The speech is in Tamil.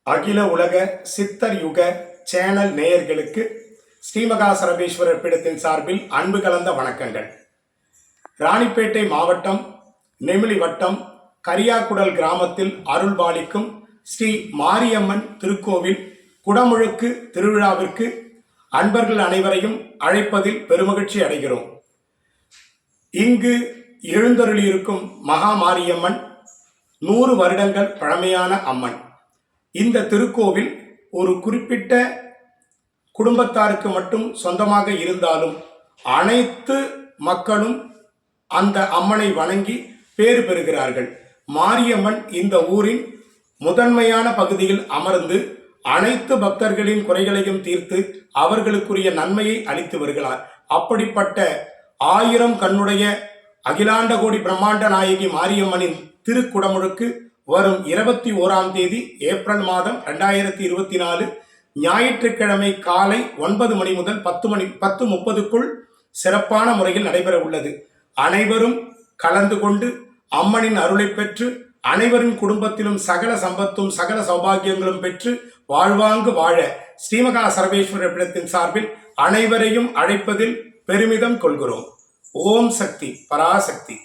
அகில உலக சித்தர் யுக சேனல் நேயர்களுக்கு ஸ்ரீமகா சரபேஸ்வரர் பீடத்தின் சார்பில் அன்பு கலந்த வணக்கங்கள். ராணிப்பேட்டை மாவட்டம் நெமிலி வட்டம் கரியாக்குடல் கிராமத்தில் அருள்பாலிக்கும் ஸ்ரீ மாரியம்மன் திருக்கோவில் குடமுழுக்கு திருவிழாவிற்கு அன்பர்கள் அனைவரையும் அழைப்பதில் பெருமகிழ்ச்சி அடைகிறோம். இங்கு எழுந்தருளியிருக்கும் மகா மாரியம்மன் 100 வருடங்கள் பழமையான அம்மன். இந்த திருக்கோவில் ஒரு குறிப்பிட்ட குடும்பத்தாருக்கு மட்டும் சொந்தமாக இருந்தாலும் அனைத்து மக்களும் அந்த அம்மனை வணங்கி பேறு பெறுகிறார்கள். மாரியம்மன் இந்த ஊரின் முதன்மையான பகுதியில் அமர்ந்து அனைத்து பக்தர்களின் குறைகளையும் தீர்த்து அவர்களுக்குரிய நன்மையை அளித்து வருகிறார். அப்படிப்பட்ட 1000 கண்ணுடைய அகிலாண்ட கோடி பிரம்மாண்ட நாயகி மாரியம்மனின் திருக்குடமுழுக்கு வரும் 21ஆம் தேதி ஏப்ரல் மாதம் 2024 ஞாயிற்றுக்கிழமை காலை 9 மணி முதல் 10:30க்குள் சிறப்பான முறையில் நடைபெற உள்ளது. அனைவரும் கலந்து கொண்டு அம்மனின் அருளை பெற்று அனைவரின் குடும்பத்திலும் சகல சம்பத்தும் சகல சௌபாகியங்களும் பெற்று வாழ்வாங்கு வாழ ஸ்ரீமகா சரபேஸ்வரர் பீடத்தின் சார்பில் அனைவரையும் அழைப்பதில் பெருமிதம் கொள்கிறோம். ஓம் சக்தி பராசக்தி.